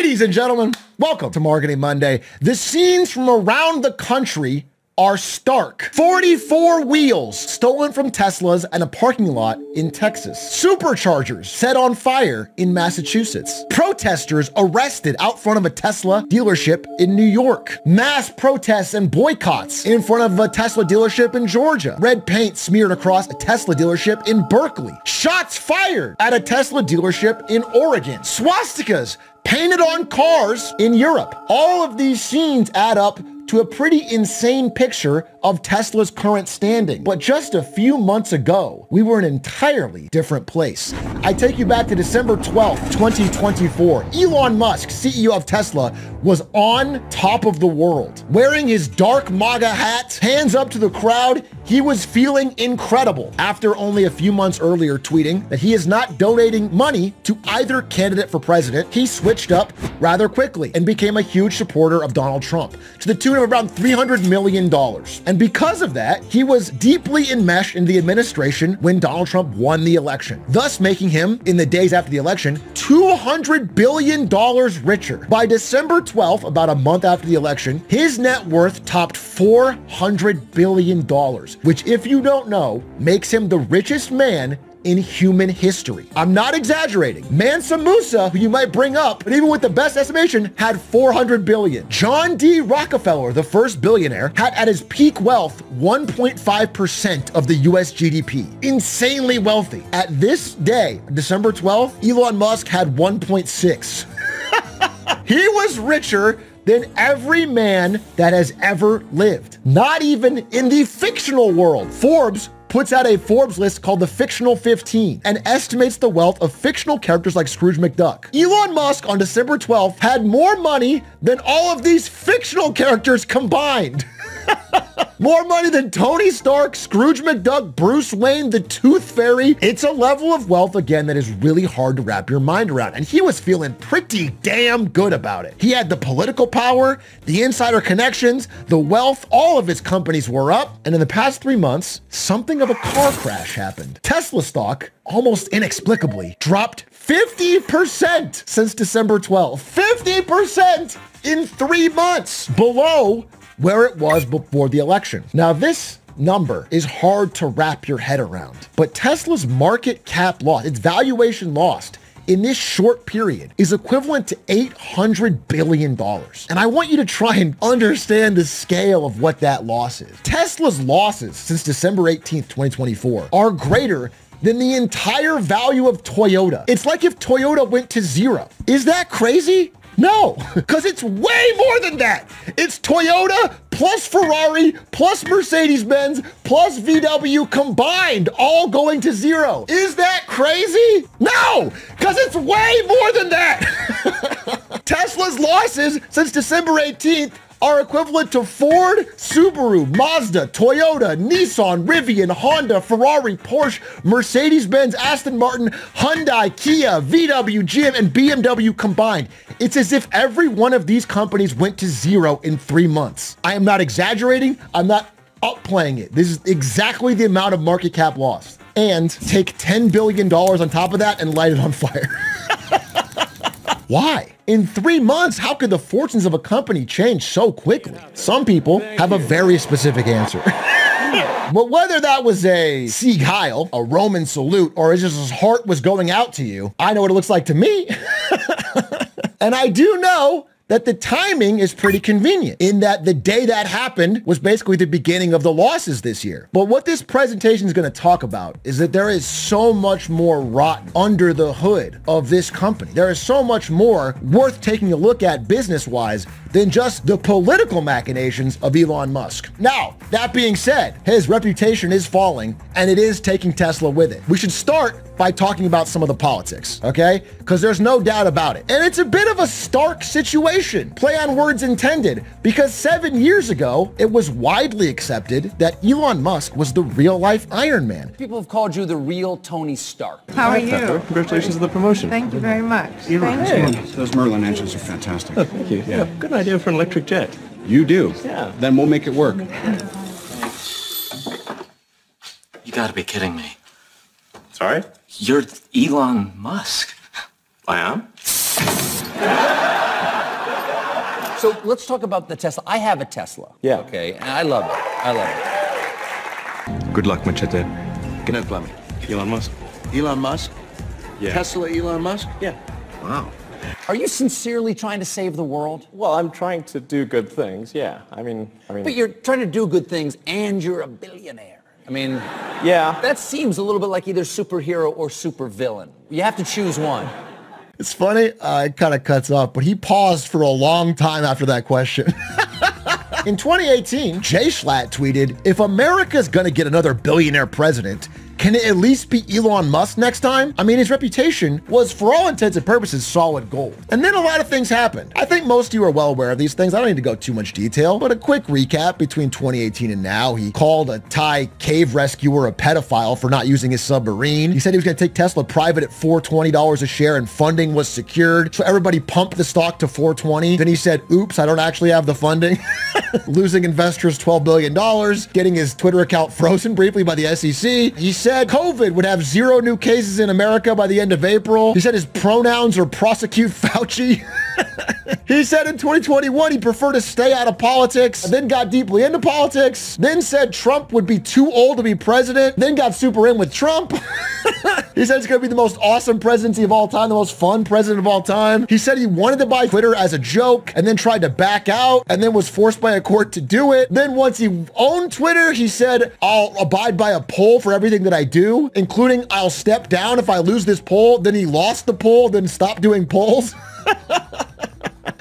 Ladies and gentlemen, welcome to Marketing Monday. The scenes from around the country are stark. 44 wheels stolen from Teslas at a parking lot in Texas. Superchargers set on fire in Massachusetts. Protesters arrested out front of a Tesla dealership in New York. Mass protests and boycotts in front of a Tesla dealership in Georgia. Red paint smeared across a Tesla dealership in Berkeley. Shots fired at a Tesla dealership in Oregon. Swastikas painted on cars in Europe. All of these scenes add up to a pretty insane picture of Tesla's current standing. But just a few months ago, we were in an entirely different place. I take you back to December 12th, 2024. Elon Musk, CEO of Tesla, was on top of the world. Wearing his dark MAGA hat, hands up to the crowd, he was feeling incredible after only a few months earlier tweeting that he is not donating money to either candidate for president. He switched up rather quickly and became a huge supporter of Donald Trump to the tune of around $300 million. And because of that, he was deeply enmeshed in the administration when Donald Trump won the election, thus making him, in the days after the election, $200 billion richer. By December 12th, about a month after the election, his net worth topped $400 billion, which, if you don't know, makes him the richest man in human history. I'm not exaggerating. Mansa Musa, who you might bring up, but even with the best estimation, had 400 billion. John D. Rockefeller, the first billionaire, had at his peak wealth 1.5% of the US GDP. Insanely wealthy. At this day, December 12th, Elon Musk had 1.6. He was richer than every man that has ever lived. Not even in the fictional world. Forbes puts out a Forbes list called the Fictional 15 and estimates the wealth of fictional characters like Scrooge McDuck. Elon Musk on December 12th had more money than all of these fictional characters combined. More money than Tony Stark, Scrooge McDuck, Bruce Wayne, the Tooth Fairy. It's a level of wealth, again, that is really hard to wrap your mind around. And he was feeling pretty damn good about it. He had the political power, the insider connections, the wealth, all of his companies were up. And in the past 3 months, something of a car crash happened. Tesla stock, almost inexplicably, dropped 50% since December 12th. 50% in 3 months, below where it was before the election. Now, this number is hard to wrap your head around, but Tesla's market cap loss, its valuation lost in this short period, is equivalent to $800 billion. And I want you to try and understand the scale of what that loss is. Tesla's losses since December 18th, 2024 are greater than the entire value of Toyota. It's like if Toyota went to zero. Is that crazy? No, because it's way more than that. It's Toyota plus Ferrari plus Mercedes-Benz plus VW combined, all going to zero. Is that crazy? No, because it's way more than that. Tesla's losses since December 18th are equivalent to Ford, Subaru, Mazda, Toyota, Nissan, Rivian, Honda, Ferrari, Porsche, Mercedes-Benz, Aston Martin, Hyundai, Kia, VW, GM, and BMW combined. It's as if every one of these companies went to zero in 3 months. I am not exaggerating. I'm not upplaying it. This is exactly the amount of market cap lost. And take $10 billion on top of that and light it on fire. Why? In 3 months, how could the fortunes of a company change so quickly? Some people have a very specific answer. But whether that was a Sieg Heil, a Roman salute, or it's just his heart was going out to you, I know what it looks like to me. And I do know that the timing is pretty convenient in that the day that happened was basically the beginning of the losses this year. But what this presentation is going to talk about is that there is so much more rotten under the hood of this company. There is so much more worth taking a look at business-wise than just the political machinations of Elon Musk. Now, that being said, his reputation is falling and it is taking Tesla with it. We should start by talking about some of the politics, okay? Because there's no doubt about it. And it's a bit of a stark situation, play on words intended, because 7 years ago, it was widely accepted that Elon Musk was the real-life Iron Man. People have called you the real Tony Stark. How are you? Congratulations on the promotion. Thank you very much. Elon, Thank you. Those Merlin engines are fantastic. Oh, thank you. Yeah, good idea for an electric jet. You do? Yeah. Then we'll make it work. You gotta be kidding me. Sorry? You're Elon Musk. I am? So let's talk about the Tesla. I have a Tesla. Yeah. Okay, and I love it. I love it. Good luck, Machete. Kenneth Fleming. Elon Musk. Elon Musk? Yeah. Tesla Elon Musk? Yeah. Wow. Are you sincerely trying to save the world? Well, I'm trying to do good things, yeah. I mean... But you're trying to do good things and you're a billionaire. I mean... Yeah. That seems a little bit like either superhero or supervillain. You have to choose one. It's funny, it kind of cuts off, but he paused for a long time after that question. In 2018, Jay Schlatt tweeted, if America's gonna get another billionaire president, can it at least be Elon Musk next time? I mean, his reputation was, for all intents and purposes, solid gold. And then a lot of things happened. I think most of you are well aware of these things. I don't need to go too much detail, but a quick recap between 2018 and now. He called a Thai cave rescuer a pedophile for not using his submarine. He said he was going to take Tesla private at $420 a share and funding was secured. So everybody pumped the stock to $420. Then he said, oops, I don't actually have the funding. Losing investors $12 billion, getting his Twitter account frozen briefly by the SEC. He said COVID would have 0 new cases in America by the end of April. He said his pronouns are prosecute Fauci. He said in 2021 he'd prefer to stay out of politics, then got deeply into politics, then said Trump would be too old to be president, then got super in with Trump. He said it's going to be the most awesome presidency of all time, the most fun president of all time. He said he wanted to buy Twitter as a joke and then tried to back out and then was forced by a court to do it. Then once he owned Twitter, he said, I'll abide by a poll for everything that I do, including I'll step down if I lose this poll. Then he lost the poll, then stopped doing polls.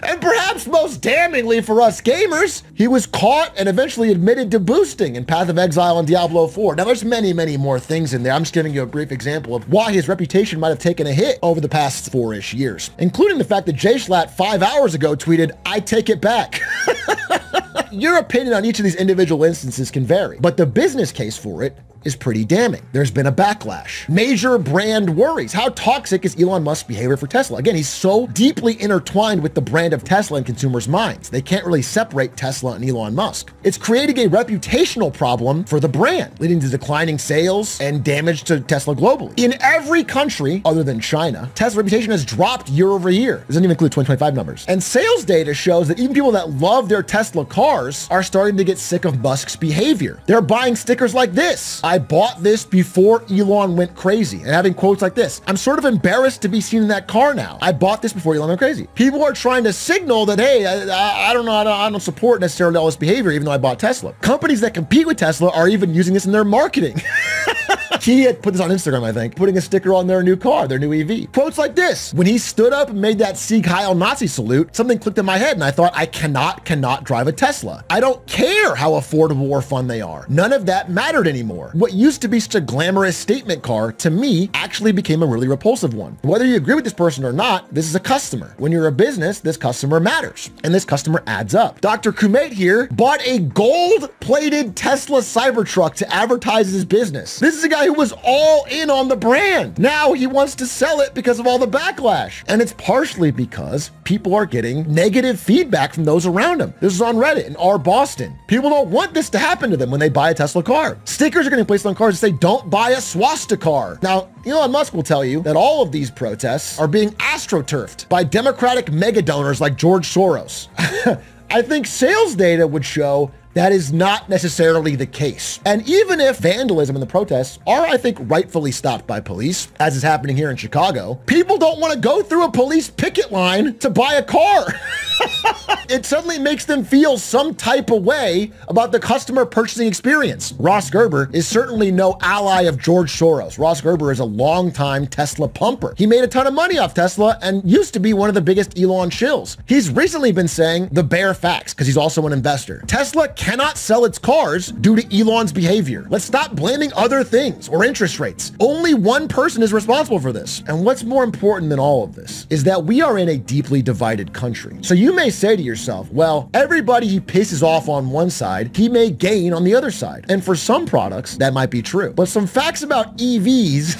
And perhaps most damningly for us gamers, he was caught and eventually admitted to boosting in Path of Exile and Diablo 4. Now there's many, many more things in there. I'm just giving you a brief example of why his reputation might have taken a hit over the past 4-ish years, including the fact that Jay Schlatt 5 hours ago tweeted, I take it back. Your opinion on each of these individual instances can vary, but the business case for it is pretty damning. There's been a backlash. Major brand worries. How toxic is Elon Musk's behavior for Tesla? Again, he's so deeply intertwined with the brand of Tesla in consumers' minds. They can't really separate Tesla and Elon Musk. It's creating a reputational problem for the brand, leading to declining sales and damage to Tesla globally. In every country other than China, Tesla's reputation has dropped year over year. It doesn't even include 2025 numbers. And sales data shows that even people that love their Tesla cars are starting to get sick of Musk's behavior. They're buying stickers like this. I bought this before Elon went crazy, and having quotes like this. I'm sort of embarrassed to be seen in that car now. I bought this before Elon went crazy. People are trying to signal that, hey, I don't support necessarily all this behavior, even though I bought Tesla. Companies that compete with Tesla are even using this in their marketing. He had put this on Instagram, I think, putting a sticker on their new car, their new EV. Quotes like this. When he stood up and made that Sieg Heil Nazi salute, something clicked in my head and I thought, I cannot drive a Tesla. I don't care how affordable or fun they are. None of that mattered anymore. What used to be such a glamorous statement car, to me, actually became a really repulsive one. Whether you agree with this person or not, this is a customer. When you're a business, this customer matters. And this customer adds up. Dr. Kumate here bought a gold-plated Tesla Cybertruck to advertise his business. This is a guy who was all in on the brand. Now he wants to sell it because of all the backlash. And it's partially because people are getting negative feedback from those around him. This is on Reddit in R Boston. People don't want this to happen to them when they buy a Tesla car. Stickers are getting placed on cars that say, don't buy a swastika car. Now, Elon Musk will tell you that all of these protests are being astroturfed by Democratic mega donors like George Soros. I think sales data would show that is not necessarily the case. And even if vandalism and the protests are, I think, rightfully stopped by police, as is happening here in Chicago, people don't want to go through a police picket line to buy a car. It suddenly makes them feel some type of way about the customer purchasing experience. Ross Gerber is certainly no ally of George Soros. Ross Gerber is a longtime Tesla pumper. He made a ton of money off Tesla and used to be one of the biggest Elon shills. He's recently been saying the bare facts because he's also an investor. Tesla cannot sell its cars due to Elon's behavior. Let's stop blaming other things or interest rates. Only one person is responsible for this. And what's more important than all of this is that we are in a deeply divided country. So you may say to yourself, well, everybody he pisses off on one side, he may gain on the other side. And for some products, that might be true. But some facts about EVs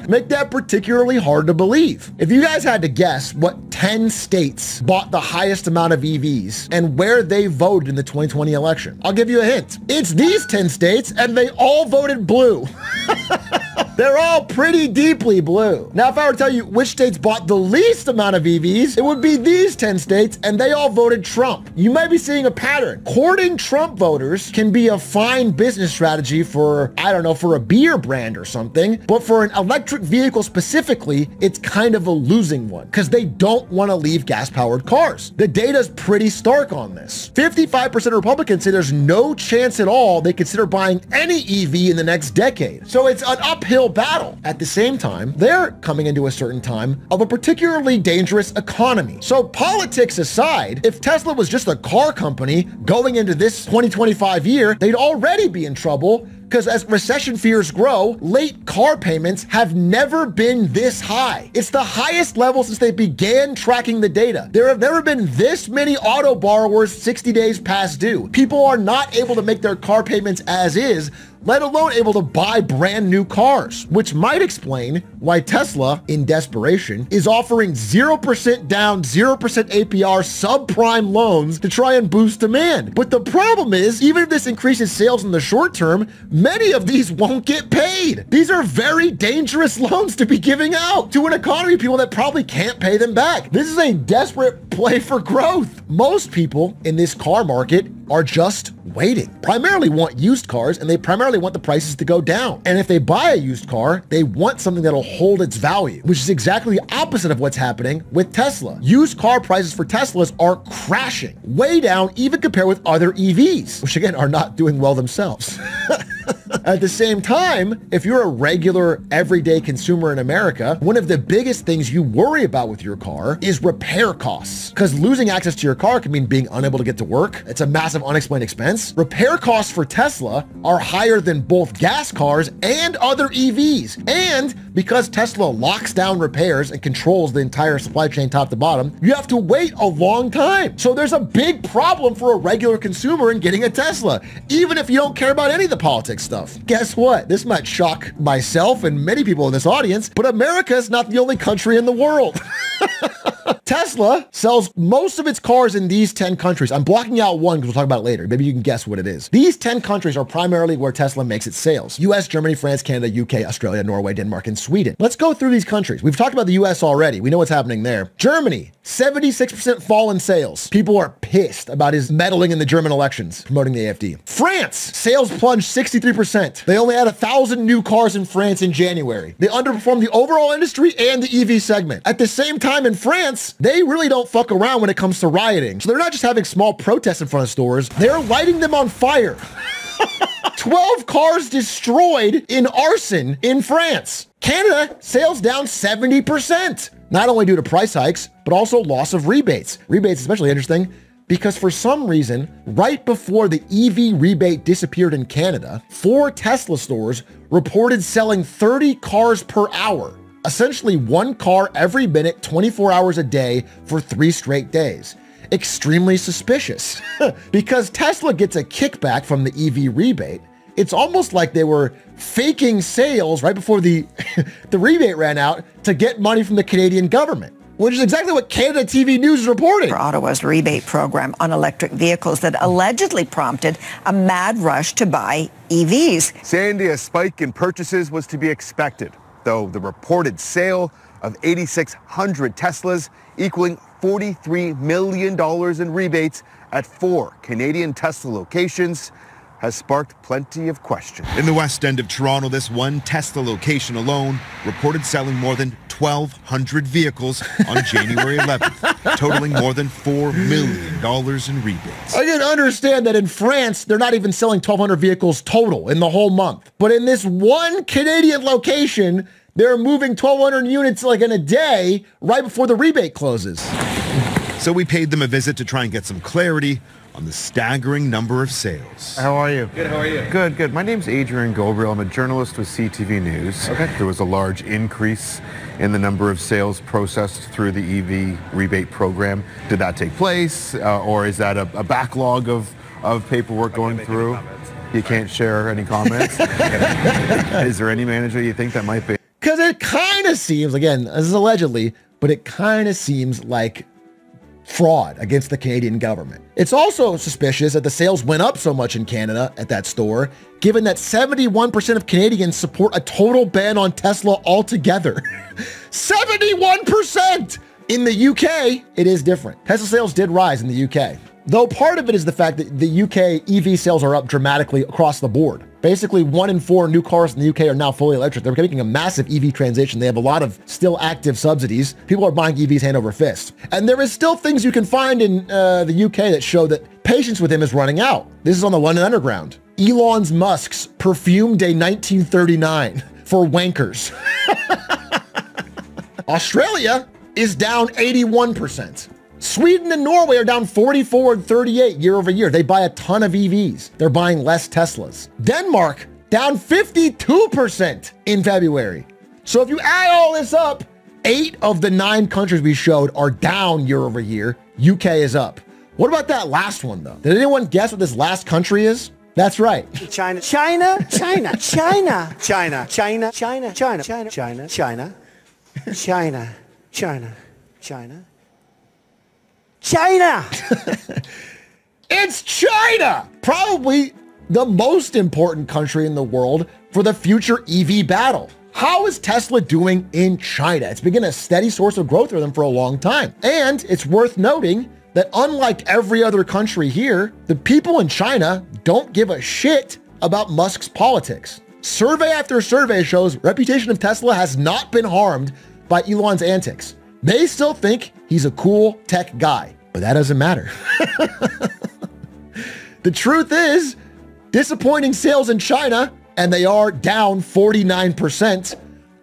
make that particularly hard to believe. If you guys had to guess what 10 states bought the highest amount of EVs and where they voted in the 2020 election, I'll give you a hint. It's these 10 states and they all voted blue. They're all pretty deeply blue. Now, if I were to tell you which states bought the least amount of EVs, it would be these 10 states, and they all voted Trump. You might be seeing a pattern. Courting Trump voters can be a fine business strategy for, I don't know, for a beer brand or something, but for an electric vehicle specifically, it's kind of a losing one because they don't want to leave gas-powered cars. The data's pretty stark on this. 55% of Republicans say there's no chance at all they consider buying any EV in the next decade. So it's an uphill battle. At the same time, they're coming into a certain time of a particularly dangerous economy. So politics aside, if Tesla was just a car company going into this 2025 year, they'd already be in trouble because as recession fears grow, late car payments have never been this high. It's the highest level since they began tracking the data. There have never been this many auto borrowers 60 days past due. People are not able to make their car payments as is, let alone able to buy brand new cars, which might explain why Tesla, in desperation, is offering 0% down, 0% APR subprime loans to try and boost demand. But the problem is, even if this increases sales in the short term, many of these won't get paid. These are very dangerous loans to be giving out to an economy of people that probably can't pay them back. This is a desperate play for growth. Most people in this car market are just waiting. Primarily want used cars, and they primarily want the prices to go down. And if they buy a used car, they want something that'll hold its value, which is exactly the opposite of what's happening with Tesla. Used car prices for Teslas are crashing, way down even compared with other EVs, which again are not doing well themselves. At the same time, if you're a regular, everyday consumer in America, one of the biggest things you worry about with your car is repair costs. Because losing access to your car can mean being unable to get to work. It's a massive unexplained expense. Repair costs for Tesla are higher than both gas cars and other EVs. And because Tesla locks down repairs and controls the entire supply chain top to bottom, you have to wait a long time. So there's a big problem for a regular consumer in getting a Tesla, even if you don't care about any of the politics stuff. Guess what? This might shock myself and many people in this audience, but America is not the only country in the world. Tesla sells most of its cars in these 10 countries. I'm blocking out one because we'll talk about it later. Maybe you can guess what it is. These 10 countries are primarily where Tesla makes its sales. US, Germany, France, Canada, UK, Australia, Norway, Denmark, and Sweden. Let's go through these countries. We've talked about the US already. We know what's happening there. Germany, 76% fall in sales. People are pissed about his meddling in the German elections, promoting the AfD. France, sales plunged 63%. They only had 1,000 new cars in France in January. They underperformed the overall industry and the EV segment. At the same time in France, they really don't fuck around when it comes to rioting. So they're not just having small protests in front of stores, they're lighting them on fire. 12 cars destroyed in arson in France. Canada, sales down 70%. Not only due to price hikes, but also loss of rebates. Rebates especially interesting because for some reason, right before the EV rebate disappeared in Canada, 4 Tesla stores reported selling 30 cars per hour. Essentially 1 car every minute, 24 hours a day for 3 straight days. Extremely suspicious. Because Tesla gets a kickback from the EV rebate, it's almost like they were faking sales right before the rebate ran out to get money from the Canadian government, which is exactly what Canada TV News is reporting. For Ottawa's rebate program on electric vehicles that allegedly prompted a mad rush to buy EVs. Sandy, a spike in purchases was to be expected, though the reported sale of 8,600 Teslas equaling $43 million in rebates at 4 Canadian Tesla locations has sparked plenty of questions. In the west end of Toronto, this one Tesla location alone reported selling more than 1,200 vehicles on January 11th, totaling more than $4 million in rebates. I can understand that in France, they're not even selling 1,200 vehicles total in the whole month. But in this one Canadian location, they're moving 1,200 units like in a day right before the rebate closes. So we paid them a visit to try and get some clarity on the staggering number of sales. How are you? Good, how are you? Good, good. My name's Adrian Gobriel. I'm a journalist with CTV News. Okay. There was a large increase in the number of sales processed through the EV rebate program. Did that take place, or is that a backlog of paperwork going through? You can't share any comments? Is there any manager you think that might be? Because it kind of seems, again, this is allegedly, but it kind of seems like fraud against the Canadian government. It's also suspicious that the sales went up so much in Canada at that store, given that 71% of Canadians support a total ban on Tesla altogether. 71%! In the UK, it is different. Tesla sales did rise in the UK, though part of it is the fact that the UK EV sales are up dramatically across the board. Basically, 1 in 4 new cars in the UK are now fully electric. They're making a massive EV transition. They have a lot of still active subsidies. People are buying EVs hand over fist. And there is still things you can find in the UK that show that patience with him is running out. This is on the London Underground. Elon Musk's Perfume Day 1939 for wankers. Australia is down 81%. Sweden and Norway are down 44 and 38 year over year. They buy a ton of EVs. They're buying less Teslas. Denmark down 52% in February. So if you add all this up, 8 of the 9 countries we showed are down year over year. UK is up. What about that last one though? Did anyone guess what this last country is? That's right. China, China, China, China, China, China, China, China, China, China, China, China, China, China. China! It's China! Probably the most important country in the world for the future EV battle. How is Tesla doing in China? It's been a steady source of growth for them for a long time. And it's worth noting that unlike every other country here, the people in China don't give a shit about Musk's politics. Survey after survey shows reputation of Tesla has not been harmed by Elon's antics. They still think he's a cool tech guy, but that doesn't matter. The truth is, disappointing sales in China, and they are down 49%,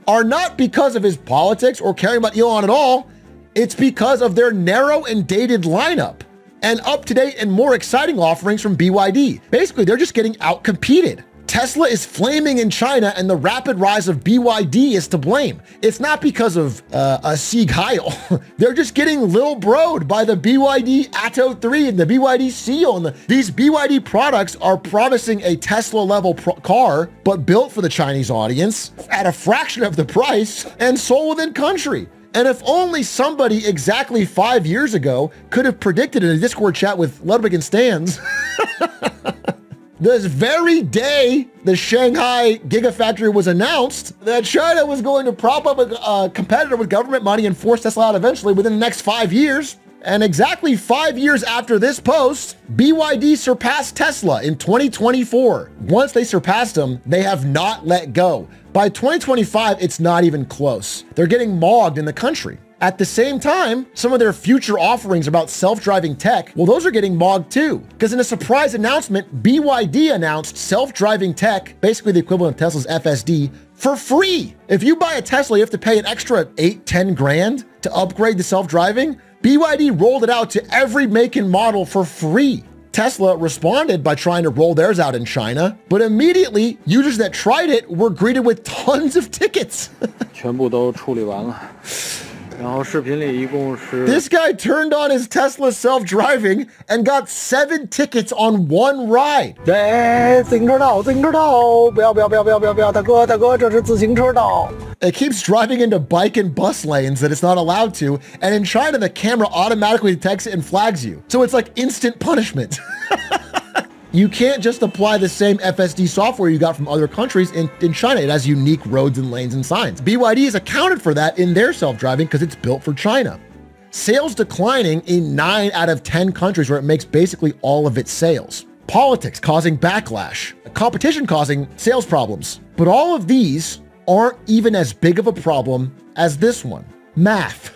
are not because of his politics or caring about Elon at all. It's because of their narrow and dated lineup and up-to-date and more exciting offerings from BYD. Basically, they're just getting out-competed. Tesla is flaming in China, and the rapid rise of BYD is to blame. It's not because of a Sieg Heil. They're just getting lil broed by the BYD Atto 3 and the BYD Seal. And these BYD products are promising a Tesla-level car, but built for the Chinese audience at a fraction of the price and sold within country. And if only somebody exactly 5 years ago could have predicted in a Discord chat with Ludwig and Stans, this very day the Shanghai Gigafactory was announced, that China was going to prop up a competitor with government money and force Tesla out eventually within the next 5 years. And exactly 5 years after this post, BYD surpassed Tesla in 2024. Once they surpassed them, they have not let go. By 2025, it's not even close. They're getting mogged in the country. At the same time, some of their future offerings about self-driving tech, well, those are getting mogged too. Because in a surprise announcement, BYD announced self-driving tech, basically the equivalent of Tesla's FSD, for free. If you buy a Tesla, you have to pay an extra 8-10 grand to upgrade the self-driving. BYD rolled it out to every make and model for free. Tesla responded by trying to roll theirs out in China, but immediately users that tried it were greeted with tons of tickets. 全部都处理完了。 This guy turned on his Tesla self-driving and got 7 tickets on one ride. 对，自行车道，自行车道，不要，大哥，这是自行车道。 It keeps driving into bike and bus lanes that it's not allowed to, and in China, the camera automatically detects it and flags you. So it's like instant punishment. You can't just apply the same FSD software you got from other countries in China. It has unique roads and lanes and signs. BYD has accounted for that in their self-driving because it's built for China. Sales declining in 9 out of 10 countries where it makes basically all of its sales. Politics causing backlash. Competition causing sales problems. But all of these aren't even as big of a problem as this one. Math.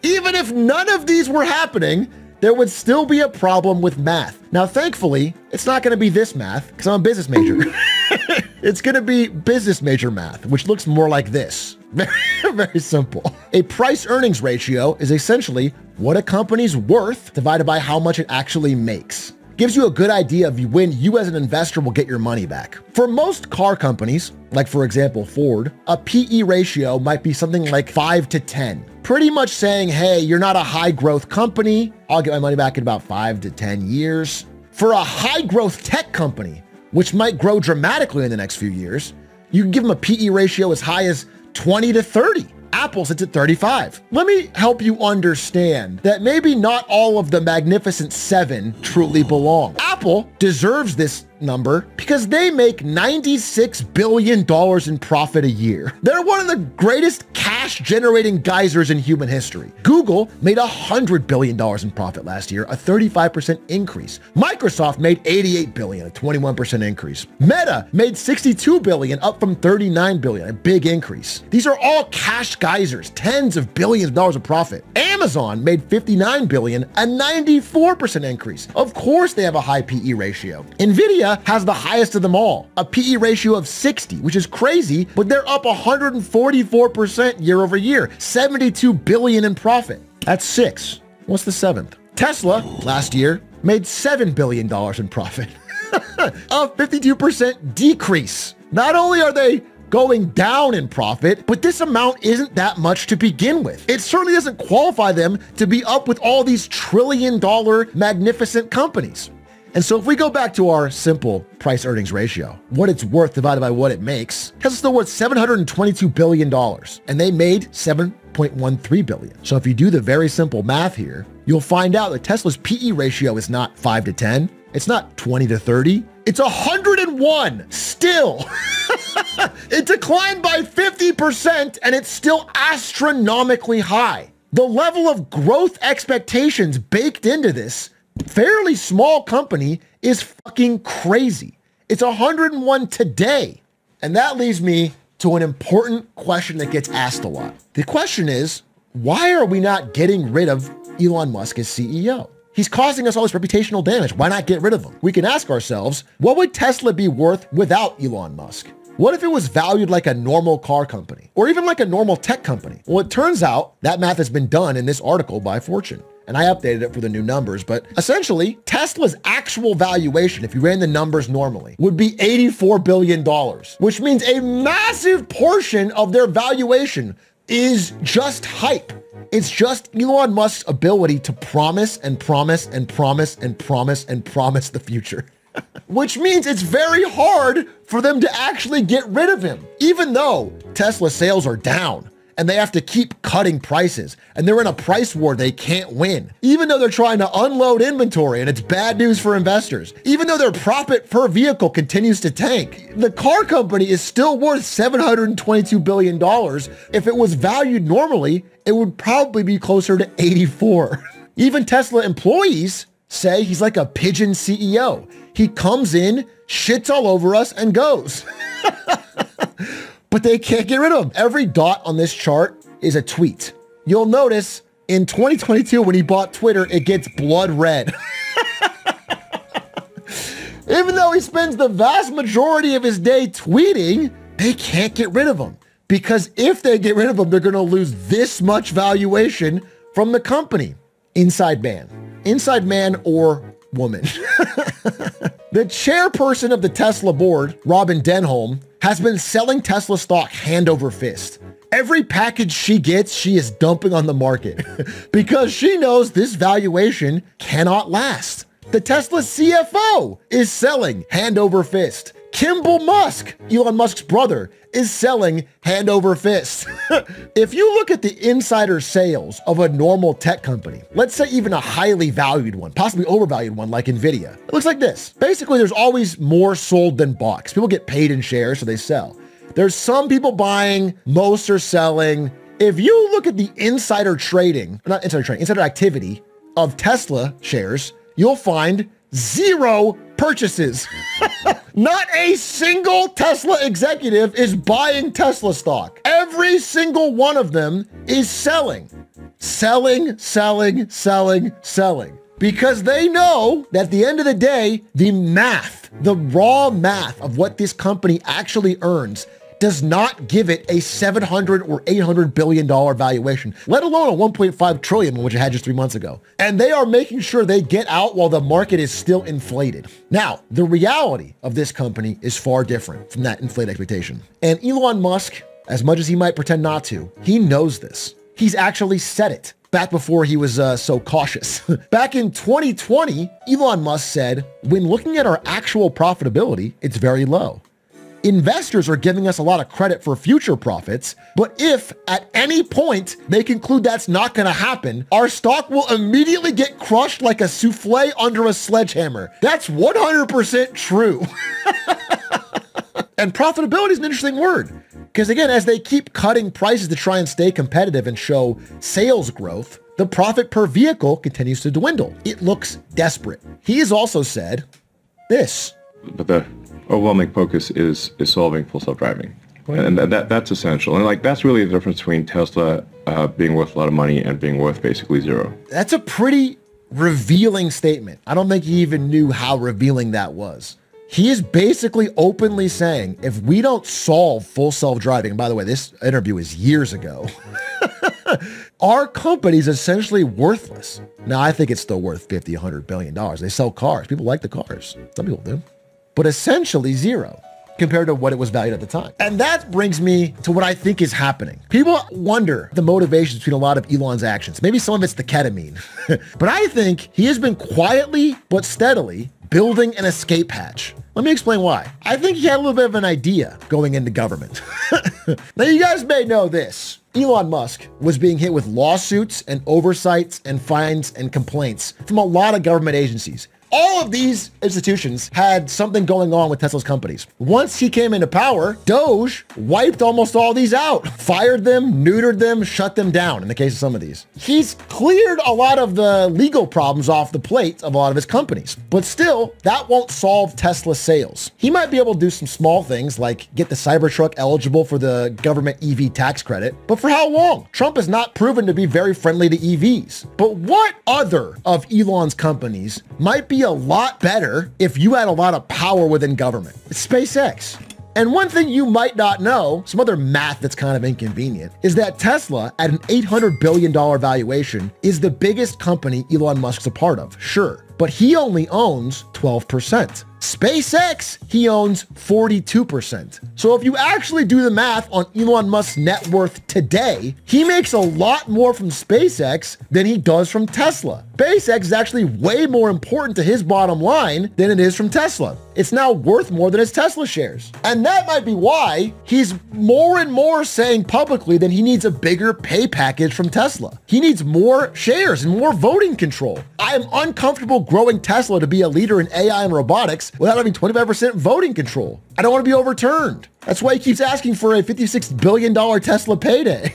Even if none of these were happening, there would still be a problem with math. Now, thankfully, it's not going to be this math because I'm a business major. It's going to be business major math, which looks more like this. Very, very simple. A price earnings ratio is essentially what a company's worth divided by how much it actually makes. Gives you a good idea of when you as an investor will get your money back. For most car companies, like for example, Ford, a PE ratio might be something like 5 to 10. Pretty much saying, hey, you're not a high growth company. I'll get my money back in about 5 to 10 years. For a high growth tech company, which might grow dramatically in the next few years, you can give them a PE ratio as high as 20 to 30. Apple sits at 35. Let me help you understand that maybe not all of the Magnificent Seven truly belong. Apple deserves this number because they make $96 billion in profit a year. They're one of the greatest cash-generating geysers in human history. Google made $100 billion in profit last year, a 35% increase. Microsoft made $88 billion, a 21% increase. Meta made $62 billion, up from $39 billion, a big increase. These are all cash geysers, tens of billions of dollars of profit. Amazon made $59 billion, a 94% increase. Of course they have a high PE ratio. Nvidia has the highest of them all, a PE ratio of 60, which is crazy, but they're up 144% year over year, $72 billion in profit. That's 6. What's the 7th? Tesla, last year, made $7 billion in profit, a 52% decrease. Not only are they going down in profit, but this amount isn't that much to begin with. It certainly doesn't qualify them to be up with all these trillion-dollar magnificent companies. And so if we go back to our simple price earnings ratio, what it's worth divided by what it makes, Tesla's still worth $722 billion, and they made $7.13 billion. So if you do the very simple math here, you'll find out that Tesla's PE ratio is not 5 to 10, it's not 20 to 30, it's 101 still. It declined by 50% and it's still astronomically high. The level of growth expectations baked into this fairly small company is fucking crazy. It's 101 today. And that leads me to an important question that gets asked a lot. The question is, why are we not getting rid of Elon Musk as CEO? He's causing us all this reputational damage. Why not get rid of him? We can ask ourselves, what would Tesla be worth without Elon Musk? What if it was valued like a normal car company or even like a normal tech company? Well, it turns out that math has been done in this article by Fortune. And I updated it for the new numbers, but essentially Tesla's actual valuation, if you ran the numbers normally, would be $84 billion, which means a massive portion of their valuation is just hype. It's just Elon Musk's ability to promise and promise and promise and promise and promise the future. Which means it's very hard for them to actually get rid of him, even though Tesla sales are down and they have to keep cutting prices and they're in a price war they can't win, even though they're trying to unload inventory and it's bad news for investors, even though their profit per vehicle continues to tank. The car company is still worth $722 billion. If it was valued normally, it would probably be closer to 84. Even Tesla employees say he's like a pigeon CEO. He comes in, shits all over us, and goes. But they can't get rid of him. Every dot on this chart is a tweet. You'll notice in 2022, when he bought Twitter, it gets blood red. Even though he spends the vast majority of his day tweeting, they can't get rid of him. Because if they get rid of him, they're going to lose this much valuation from the company. Inside man or woman. The chairperson of the Tesla board, Robin Denholm, has been selling Tesla stock hand over fist. Every package she gets, she is dumping on the market because she knows this valuation cannot last. The Tesla CFO is selling hand over fist. Kimball Musk, Elon Musk's brother, is selling hand over fist. If you look at the insider sales of a normal tech company, let's say even a highly valued one, possibly overvalued one like Nvidia, it looks like this. Basically, there's always more sold than bought. People get paid in shares, so they sell. There's some people buying, most are selling. If you look at the insider trading, not insider trading, insider activity of Tesla shares, you'll find 0 purchases. Not a single Tesla executive is buying Tesla stock. Every single one of them is selling. Selling. Because they know that at the end of the day, the math, the raw math of what this company actually earns does not give it a $700 or $800 billion valuation, let alone a $1.5 trillion, which it had just 3 months ago. And they are making sure they get out while the market is still inflated. Now, the reality of this company is far different from that inflated expectation. And Elon Musk, as much as he might pretend not to, he knows this. He's actually said it back before he was so cautious. Back in 2020, Elon Musk said, when looking at our actual profitability, it's very low. investors are giving us a lot of credit for future profits, but if at any point they conclude that's not going to happen, our stock will immediately get crushed like a souffle under a sledgehammer. That's 100% true. And profitability is an interesting word. Because again, as they keep cutting prices to try and stay competitive and show sales growth, the profit per vehicle continues to dwindle. It looks desperate. He has also said this. But the overwhelming focus is solving full self-driving. And that's essential. And like that's really the difference between Tesla being worth a lot of money and being worth basically zero. That's a pretty revealing statement. I don't think he even knew how revealing that was. He is basically openly saying, if we don't solve full self-driving, and by the way, this interview is years ago, our company's essentially worthless. Now, I think it's still worth $50, $100 billion. They sell cars. People like the cars. Some people do. But essentially zero compared to what it was valued at the time. And that brings me to what I think is happening. People wonder the motivations between a lot of Elon's actions. Maybe some of it's the ketamine. But I think he has been quietly but steadily building an escape hatch. Let me explain why. I think he had a little bit of an idea going into government. Now, you guys may know this. Elon Musk was being hit with lawsuits and oversights and fines and complaints from a lot of government agencies. All of these institutions had something going on with Tesla's companies. Once he came into power, Doge wiped almost all these out, fired them, neutered them, shut them down in the case of some of these. He's cleared a lot of the legal problems off the plate of a lot of his companies, but still, that won't solve Tesla sales. He might be able to do some small things like get the Cybertruck eligible for the government EV tax credit, but for how long? Trump has not proven to be very friendly to EVs. But what other of Elon's companies might be a lot better if you had a lot of power within government? It's SpaceX. And one thing you might not know, some other math that's kind of inconvenient, is that Tesla, at an $800 billion valuation, is the biggest company Elon Musk's a part of, sure, but he only owns 12%. SpaceX, he owns 42%. So if you actually do the math on Elon Musk's net worth today, he makes a lot more from SpaceX than he does from Tesla. SpaceX is actually way more important to his bottom line than it is from Tesla. It's now worth more than his Tesla shares. And that might be why he's more and more saying publicly that he needs a bigger pay package from Tesla. He needs more shares and more voting control. I am uncomfortable growing Tesla to be a leader in AI and robotics without having 25% voting control. I don't want to be overturned. That's why he keeps asking for a $56 billion Tesla payday.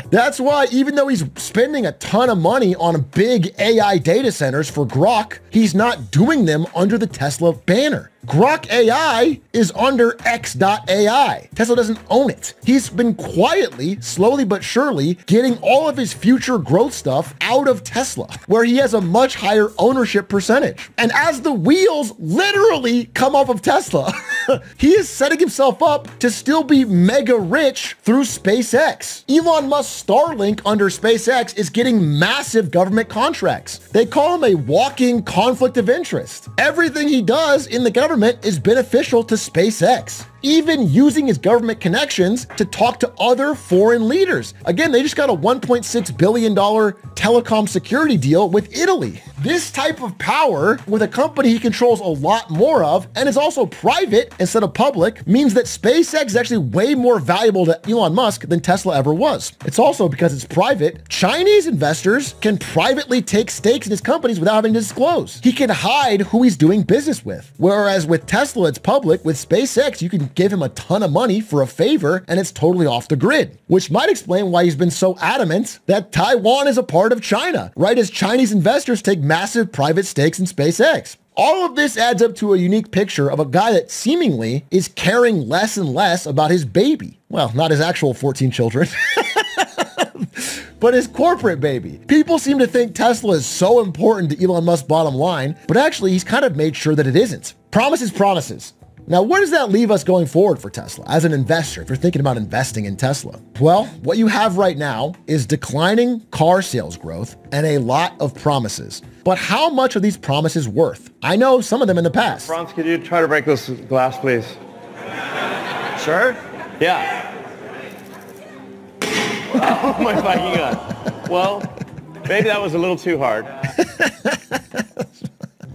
That's why, even though he's spending a ton of money on big AI data centers for Grok, he's not doing them under the Tesla banner. Grok AI is under X.AI. Tesla doesn't own it. He's been quietly, slowly but surely, getting all of his future growth stuff out of Tesla, where he has a much higher ownership percentage. And as the wheels literally come off of Tesla, he is setting himself up to still be mega rich through SpaceX. Elon Musk's Starlink under SpaceX is getting massive government contracts. They call him a walking conflict of interest. Everything he does in the government is beneficial to SpaceX, even using his government connections to talk to other foreign leaders. Again, they just got a $1.6 billion telecom security deal with Italy. This type of power with a company he controls a lot more of and is also private instead of public means that SpaceX is actually way more valuable to Elon Musk than Tesla ever was. It's also because it's private. Chinese investors can privately take stakes in his companies without having to disclose. He can hide who he's doing business with. Whereas with Tesla, it's public. With SpaceX, you can give him a ton of money for a favor and it's totally off the grid, which might explain why he's been so adamant that Taiwan is a part of China, right as Chinese investors take massive private stakes in SpaceX. All of this adds up to a unique picture of a guy that seemingly is caring less and less about his baby. Well, not his actual 14 children, but his corporate baby. People seem to think Tesla is so important to Elon Musk's bottom line, but actually he's kind of made sure that it isn't. Promises, promises. Now, where does that leave us going forward for Tesla as an investor, if you're thinking about investing in Tesla? Well, what you have right now is declining car sales growth and a lot of promises. But how much are these promises worth? I know some of them in the past. Franz, could you try to break this glass, please? Sure? Yeah. Oh, my fucking God. Well, maybe that was a little too hard.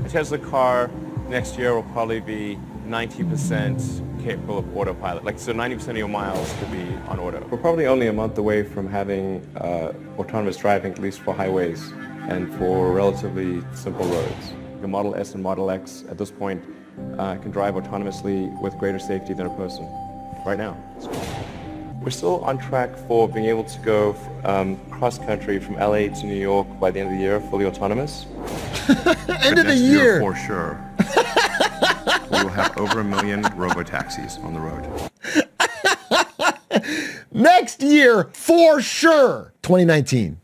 Tesla car next year will probably be 90% capable of autopilot. Like, so 90% of your miles could be on auto. We're probably only a month away from having autonomous driving, at least for highways and for relatively simple roads. The Model S and Model X at this point can drive autonomously with greater safety than a person right now. We're still on track for being able to go cross-country from LA to New York by the end of the year, fully autonomous. End of the year. For sure. We will have over 1 million robo-taxis on the road. Next year, for sure. 2019.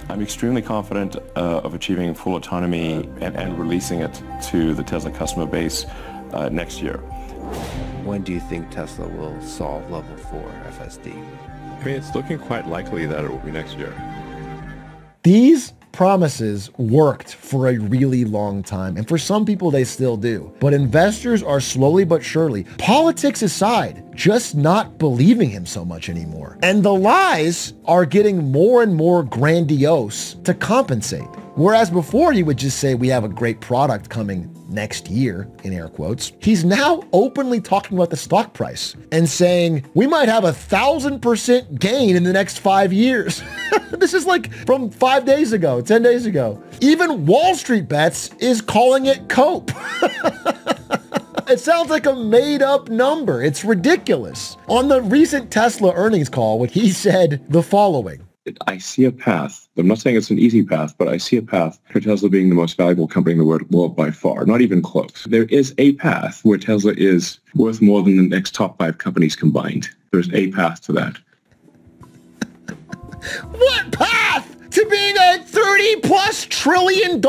I'm extremely confident of achieving full autonomy and releasing it to the Tesla customer base next year. When do you think Tesla will solve level 4 FSD? I mean, it's looking quite likely that it will be next year. These promises worked for a really long time, and for some people they still do. But investors are slowly but surely, politics aside, just not believing him so much anymore. And the lies are getting more and more grandiose to compensate. Whereas before he would just say, we have a great product coming next year, in air quotes, he's now openly talking about the stock price and saying, we might have 1,000% gain in the next 5 years. This is like from 5 days ago, 10 days ago. Even Wall Street Bets is calling it cope. It sounds like a made-up number. It's ridiculous. On the recent Tesla earnings call, he said the following. I see a path. I'm not saying it's an easy path, but I see a path for Tesla being the most valuable company in the world by far, not even close. There is a path where Tesla is worth more than the next top 5 companies combined. There's a path to that. What path? To being a $30+ trillion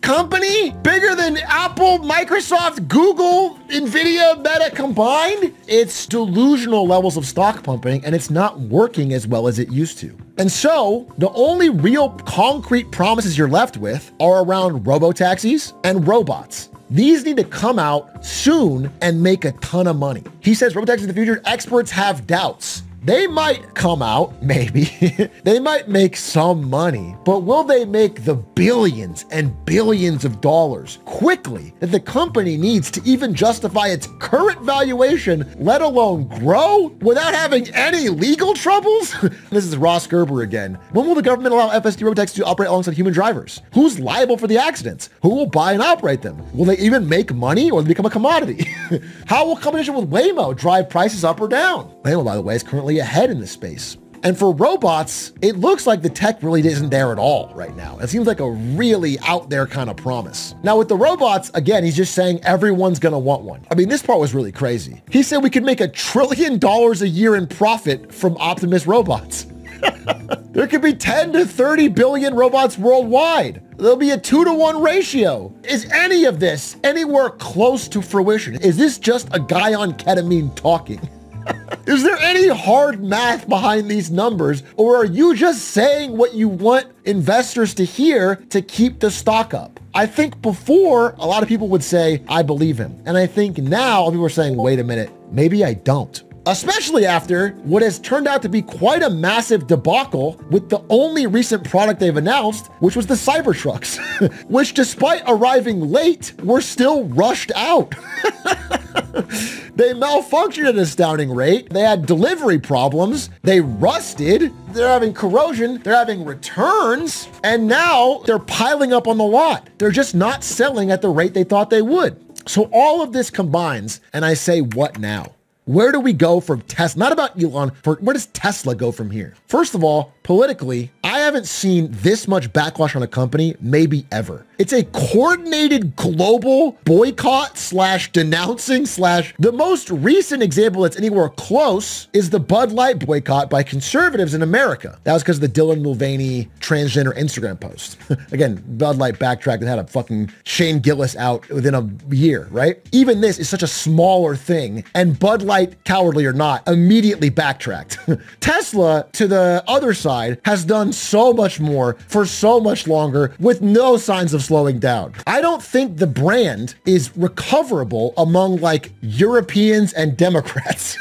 company? Bigger than Apple, Microsoft, Google, Nvidia, Meta combined? It's delusional levels of stock pumping, and it's not working as well as it used to. And so, the only real concrete promises you're left with are around robo-taxis and robots. These need to come out soon and make a ton of money. He says robo-taxis in the future, experts have doubts. They might come out, maybe. They might make some money, but will they make the billions and billions of dollars quickly that the company needs to even justify its current valuation, let alone grow without having any legal troubles? This is Ross Gerber again. When will the government allow FSD robotaxis to operate alongside human drivers? Who's liable for the accidents? Who will buy and operate them? Will they even make money or become a commodity? How will combination with Waymo drive prices up or down? Waymo, by the way, is currently ahead in this space. And for robots, it looks like the tech really isn't there at all right now. It seems like a really out there kind of promise. Now with the robots, again, he's just saying everyone's gonna want one. I mean, this part was really crazy. He said we could make $1 trillion a year in profit from Optimus robots. There could be 10 to 30 billion robots worldwide. There'll be a 2-to-1 ratio. Is any of this anywhere close to fruition? Is this just a guy on ketamine talking? Is there any hard math behind these numbers, or are you just saying what you want investors to hear to keep the stock up? I think before, a lot of people would say, I believe him. And I think now people are saying, wait a minute, maybe I don't. Especially after what has turned out to be quite a massive debacle with the only recent product they've announced, which was the Cybertrucks, which despite arriving late, were still rushed out. They malfunctioned at an astounding rate. They had delivery problems. They rusted. They're having corrosion. They're having returns. And now they're piling up on the lot. They're just not selling at the rate they thought they would. So all of this combines, and I say, what now? Where do we go from Tesla? Not about Elon, where does Tesla go from here? First of all, politically, I haven't seen this much backlash on a company, maybe ever. It's a coordinated global boycott / denouncing / the most recent example that's anywhere close is the Bud Light boycott by conservatives in America. That was because of the Dylan Mulvaney transgender Instagram post. Again, Bud Light backtracked and had a fucking Shane Gillis out within a year, right? Even this is such a smaller thing, and Bud Light, cowardly or not, immediately backtracked. Tesla, to the other side, has done so much more for so much longer with no signs of slowing down. I don't think the brand is recoverable among like Europeans and Democrats.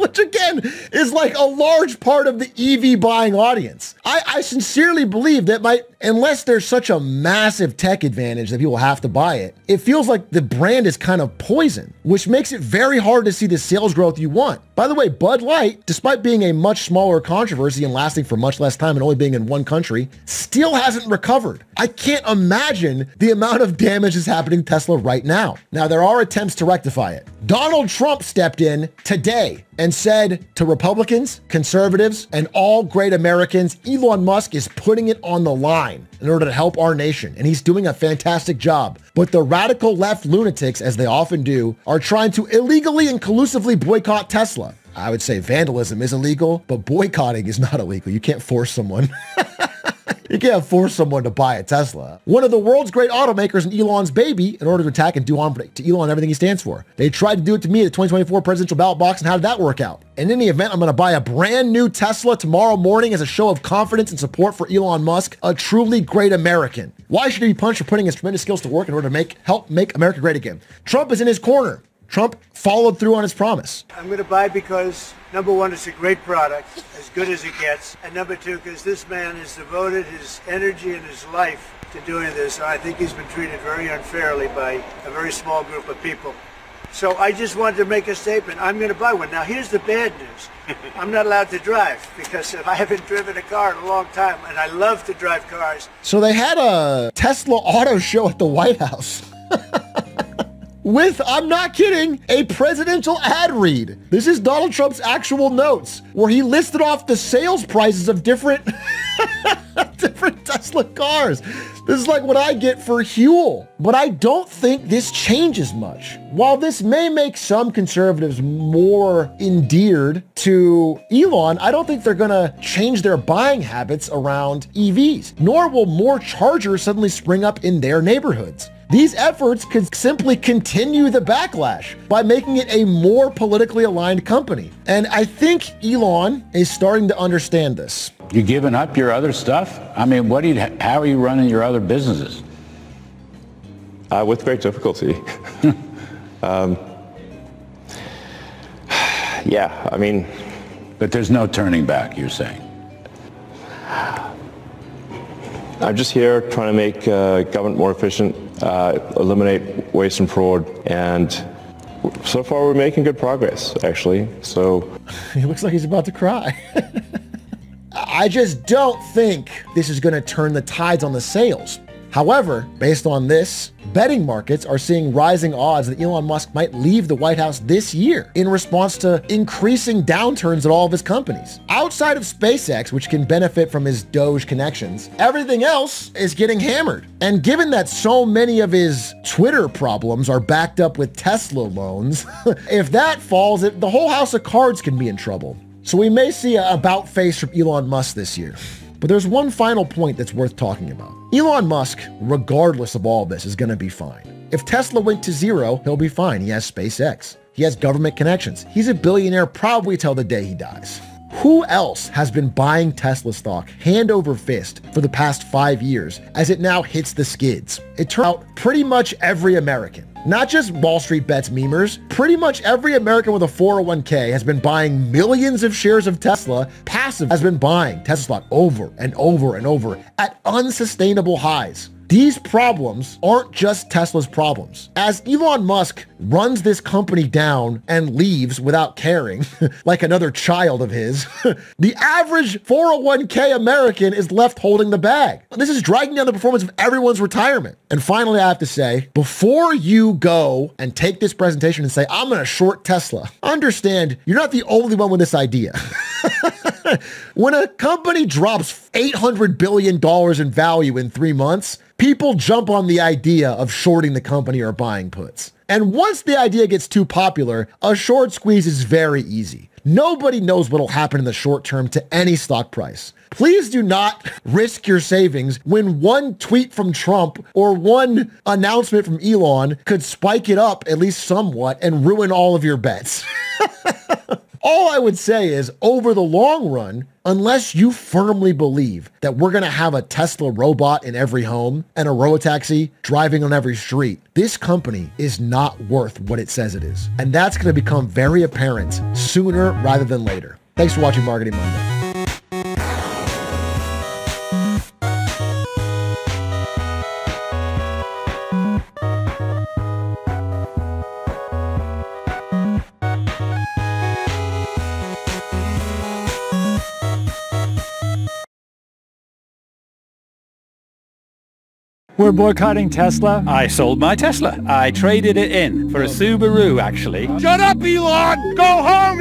which again is like a large part of the EV buying audience. I sincerely believe that unless there's such a massive tech advantage that people have to buy it, it feels like the brand is kind of poison, which makes it very hard to see the sales growth you want. By the way, Bud Light, despite being a much smaller controversy and lasting for much less time and only being in one country, still hasn't recovered. I can't imagine the amount of damage that's happening to Tesla right now. Now, there are attempts to rectify it. Donald Trump stepped in today and said to Republicans, conservatives, and all great Americans, Elon Musk is putting it on the line in order to help our nation, and he's doing a fantastic job. But the radical left lunatics, as they often do, are trying to illegally and collusively boycott Tesla. I would say vandalism is illegal, but boycotting is not illegal. You can't force someone. You can't force someone to buy a Tesla. One of the world's great automakers and Elon's baby in order to attack and do harm to Elon and everything he stands for. They tried to do it to me at the 2024 presidential ballot box, and how did that work out? In any event, I'm going to buy a brand new Tesla tomorrow morning as a show of confidence and support for Elon Musk, a truly great American. Why should he be punished for putting his tremendous skills to work in order to help make America great again? Trump is in his corner. Trump followed through on his promise. I'm going to buy because, number one, it's a great product, as good as it gets. And number two, because this man has devoted his energy and his life to doing this. I think he's been treated very unfairly by a very small group of people. So I just wanted to make a statement. I'm going to buy one. Now, here's the bad news. I'm not allowed to drive because I haven't driven a car in a long time, and I love to drive cars. So they had a Tesla auto show at the White House. With, I'm not kidding, a presidential ad read. This is Donald Trump's actual notes, where he listed off the sales prices of different Tesla cars. This is like what I get for Huel. But I don't think this changes much. While this may make some conservatives more endeared to Elon, I don't think they're gonna change their buying habits around EVs, nor will more chargers suddenly spring up in their neighborhoods. These efforts could simply continue the backlash by making it a more politically aligned company. And I think Elon is starting to understand this. You giving up your other stuff? I mean, how are you running your other businesses? With great difficulty. Yeah, I mean... But there's no turning back, you're saying? I'm just here trying to make government more efficient, eliminate waste and fraud, and so far we're making good progress, actually. So he looks like he's about to cry. I just don't think this is going to turn the tides on the sales. However, based on this, betting markets are seeing rising odds that Elon Musk might leave the White House this year in response to increasing downturns at all of his companies. Outside of SpaceX, which can benefit from his Doge connections, everything else is getting hammered. And given that so many of his Twitter problems are backed up with Tesla loans, if that falls, the whole house of cards can be in trouble. So we may see an about face from Elon Musk this year. But there's one final point that's worth talking about. Elon Musk, regardless of all this, is going to be fine. If Tesla went to zero, he'll be fine. He has SpaceX. He has government connections. He's a billionaire probably till the day he dies. Who else has been buying Tesla stock hand over fist for the past 5 years as it now hits the skids? It turned out pretty much every American. Not just Wall Street Bets memers, pretty much every American with a 401k has been buying millions of shares of Tesla. Passive has been buying Tesla stock over and over and over at unsustainable highs. These problems aren't just Tesla's problems. As Elon Musk runs this company down and leaves without caring, like another child of his, the average 401k American is left holding the bag. This is dragging down the performance of everyone's retirement. And finally, I have to say, before you go and take this presentation and say, I'm going to short Tesla, understand you're not the only one with this idea. When a company drops $800 billion in value in 3 months, people jump on the idea of shorting the company or buying puts. And once the idea gets too popular, a short squeeze is very easy. Nobody knows what will happen in the short term to any stock price. Please do not risk your savings when one tweet from Trump or one announcement from Elon could spike it up at least somewhat and ruin all of your bets. All I would say is, over the long run, unless you firmly believe that we're going to have a Tesla robot in every home and a robotaxi driving on every street, this company is not worth what it says it is. And that's going to become very apparent sooner rather than later. Thanks for watching Marketing Monday. We're boycotting Tesla. I sold my Tesla. I traded it in for a Subaru, actually. Shut up, Elon! Go home!